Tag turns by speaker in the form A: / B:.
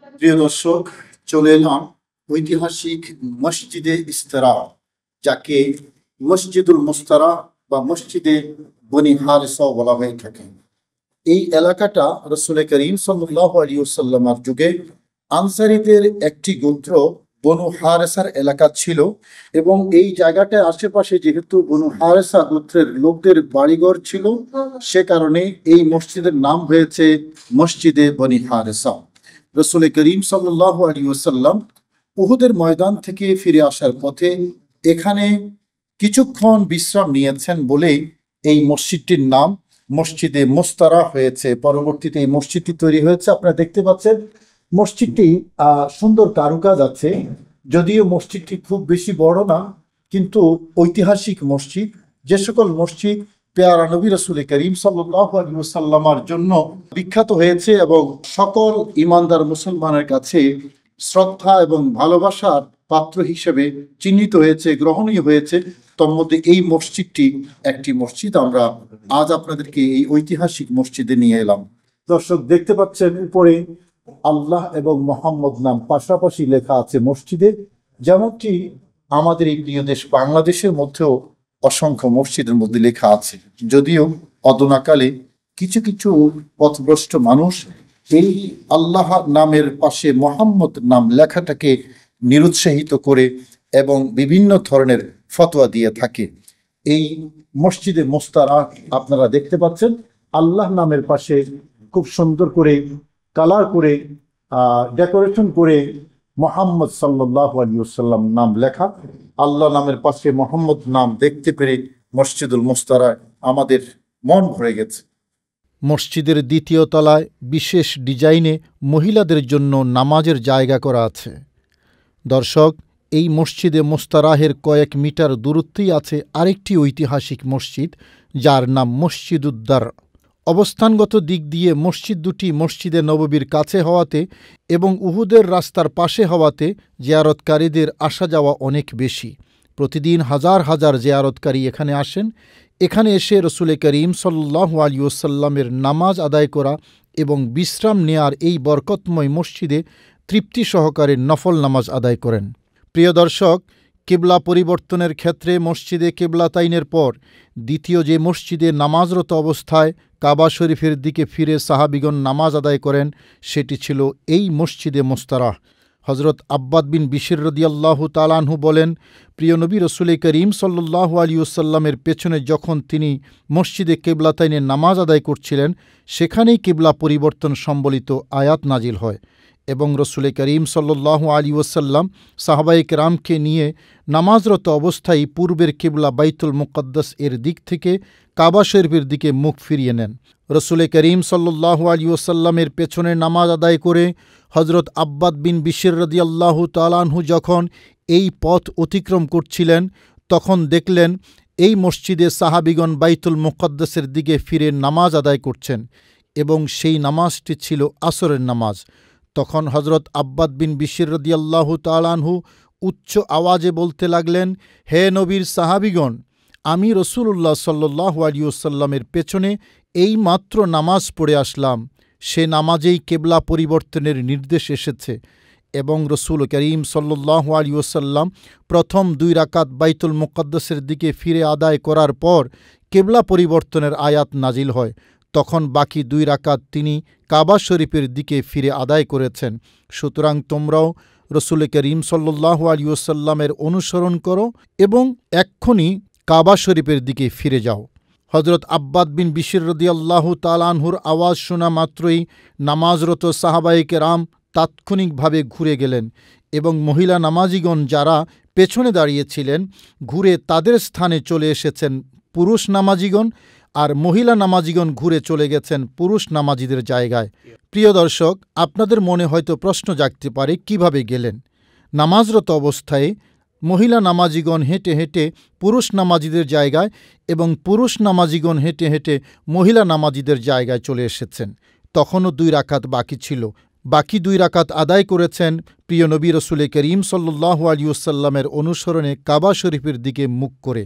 A: প্রিয় দর্শক, চলে এলাম ঐতিহাসিক মসজিদে ইস্তেরা, যাকে মসজিদুল মুস্তারা বা মসজিদে বনি হারেসা বলা হয়ে থাকে। এই এলাকাটা রাসূল করিম সাল্লাল্লাহু আলাইহি ওয়াসাল্লামের যুগে আনসারীদের একটি গোত্র বনু হারেসার এলাকা ছিল, এবং এই জায়গাটার আশেপাশে যেহেতু বনু হারেসা গোত্রের লোকদের বাড়িঘর ছিল, সে কারণে এই মসজিদের নাম হয়েছে মসজিদে বনি হারেসা। রাসূল করিম সাল্লাল্লাহু আলাইহি ওয়াসাল্লাম উহুদের ময়দান থেকে ফিরে আসার পথে এখানে কিছুক্ষণ বিশ্রাম নিয়েছেন বলেই এই মসজিদটির নাম মসজিদে মুস্তারা হয়েছে। পরবর্তীতে এই মসজিদটি তৈরি হয়েছে। আপনারা দেখতে পাচ্ছেন মসজিদটি সুন্দর কারুকাজ আছে, যদিও মসজিদটি খুব বেশি বড় না, কিন্তু ঐতিহাসিক মসজিদ। যে সকল মসজিদ পেয়ারা নবী রাসূল করিম সাল্লাল্লাহু আলাইহি ওয়াসাল্লামের জন্য বিখ্যাত হয়েছে এবং সকল ইমানদার মুসলমানের কাছে শ্রদ্ধা এবং ভালোবাসার পাত্র হিসেবে চিহ্নিত হয়েছে, গ্রহণীয় হয়েছে, তার মধ্যে এই মসজিদটি একটি মসজিদ। আমরা আজ আপনাদেরকে এই ঐতিহাসিক মসজিদে নিয়ে এলাম। দর্শক দেখতে পাচ্ছেন উপরে আল্লাহ এবং মোহাম্মদ নাম পাশাপাশি লেখা আছে মসজিদে, যেমনটি আমাদের এই প্রিয় দেশ বাংলাদেশের মধ্যেও অসংখ্য মসজিদের মধ্যে লেখা আছে। যদিও অদনাকালে কিছু কিছু পথভ্রষ্ট মানুষ এই আল্লাহ নামের পাশে মোহাম্মদ নাম লেখাটাকে নিরুৎসাহিত করে এবং বিভিন্ন ধরনের ফতোয়া দিয়ে থাকে। এই মসজিদে মুস্তারা আপনারা দেখতে পাচ্ছেন আল্লাহ নামের পাশে খুব সুন্দর করে কালার করে ডেকোরেশন করে মোহাম্মদ সাল্লাল্লাহু আলাইহি ওয়াসাল্লাম নাম লেখা। আল্লাহ নামের পাশে মোহাম্মদ নাম দেখতে পেরে মসজিদুল মুস্তারা আমাদের মন ভরে গেছে।
B: মসজিদের দ্বিতীয় তলায় বিশেষ ডিজাইনে মহিলাদের জন্য নামাজের জায়গা করা আছে। দর্শক, এই মসজিদে মুস্তারাহের কয়েক মিটার দূরত্বেই আছে আরেকটি ঐতিহাসিক মসজিদ, যার নাম মসজিদুদ্দার। অবস্থানগত দিক দিয়ে মসজিদ দুটি মসজিদে নববীর কাছে হওয়াতে এবং উহুদের রাস্তার পাশে হওয়াতে জিয়ারতকারীদের আসা যাওয়া অনেক বেশি। প্রতিদিন হাজার হাজার জিয়ারতকারী এখানে আসেন। এখানে এসে রাসূল করিম সাল্লাল্লাহু আলাইহি ওয়াসাল্লামের নামাজ আদায় করা এবং বিশ্রাম নেয়ার এই বরকতময় মসজিদে তৃপ্তি সহকারে নফল নামাজ আদায় করেন। প্রিয় দর্শক, কিবলা পরিবর্তনের ক্ষেত্রে মসজিদে কিবলাতাইনের পর দ্বিতীয় যে মসজিদে নামাজরত অবস্থায় কাবা শরীফের দিকে ফিরে সাহাবিগণ নামাজ আদায় করেন, সেটি ছিল এই মসজিদে মুস্তারাহ। হজরত আব্বাদ বিন বিশির রাদিয়াল্লাহু তাআলা আনহু বলেন, প্রিয় নবী রাসূল করিম সাল্লাল্লাহু আলাইহি ওয়াসাল্লামের পেছনে যখন তিনি মসজিদে কিবলাতাইনে নামাজ আদায় করছিলেন, সেখানেই কিবলা পরিবর্তন সম্বলিত আয়াত নাজিল হয় এবং রাসূল করিম সাল্লাল্লাহু আলাইহি ওয়াসাল্লাম সাহাবায়ে কেরামকে নিয়ে নামাজরত অবস্থায় পূর্বের কিবলা বাইতুল মুকদ্দাস এর দিক থেকে কাবা শরীফের দিকে মুখ ফিরিয়ে নেন। রাসূল করিম সাল্লাল্লাহু আলাইহি ওয়াসাল্লামের পেছনে নামাজ আদায় করে হজরত আব্বাদ বিন বিশির রাদিয়াল্লাহু তাআলা আনহু যখন এই পথ অতিক্রম করছিলেন, তখন দেখলেন এই মসজিদে সাহাবিগণ বাইতুল মুকদ্দাসের দিকে ফিরে নামাজ আদায় করছেন এবং সেই নামাজটি ছিল আসরের নামাজ। তখন হজরত আব্বাদ বিন বিশির রাদিয়াল্লাহু তাআলা আনহু উচ্চ আওয়াজে বলতে লাগলেন, হে নবীর সাহাবিগণ, আমি রাসূলুল্লাহ সাল্লাল্লাহু আলাইহি ওয়াসাল্লামের পেছনে এই মাত্র নামাজ পড়ে আসলাম। সে নামাজেই কিবলা পরিবর্তনের নির্দেশ এসেছে এবং রাসূল করিম সাল্লাল্লাহু আলাইহি ওয়াসাল্লাম প্রথম 2 রাকাত বাইতুল মুকদ্দাসের দিকে ফিরে আদায় করার পর কিবলা পরিবর্তনের আয়াত নাজিল হয়। তখন বাকি 2 রাকাত তিনি কাবা শরীফের দিকে ফিরে আদায় করেছেন। সুতরাং তোমরাও রাসূল করিম সাল্লাল্লাহু আলাইহি ওয়াসাল্লামের অনুসরণ করো এবং এক্ষুনি কাবা শরীফের দিকে ফিরে যাও। হজরত আব্বাদ বিন বিশির রাদিয়াল্লাহু তাআলা আনহুর আওয়াজ শোনা মাত্রই নামাজরত সাহাবায়ে কেরাম তাৎক্ষণিকভাবে ঘুরে গেলেন এবং মহিলা নামাজিগণ যারা পেছনে দাঁড়িয়েছিলেন ঘুরে তাদের স্থানে চলে এসেছেন পুরুষ নামাজিগণ, আর মহিলা নামাজিগণ ঘুরে চলে গেছেন পুরুষ নামাজিদের জায়গায়। প্রিয় দর্শক, আপনাদের মনে হয়তো প্রশ্ন জাগতে পারে, কিভাবে গেলেন? নামাজরত অবস্থায় মহিলা নামাজিগণ হেঁটে হেঁটে পুরুষ নামাজিদের জায়গায় এবং পুরুষ নামাজিগণ হেঁটে হেঁটে মহিলা নামাজিদের জায়গায় চলে এসেছেন। তখনও 2 রাকাত বাকি ছিল। বাকি 2 রাকাত আদায় করেছেন প্রিয় নবী রাসূল করিম সাল্লাল্লাহু আলাইহি ওয়াসাল্লামের অনুসরণে কাবা শরীফের দিকে মুখ করে।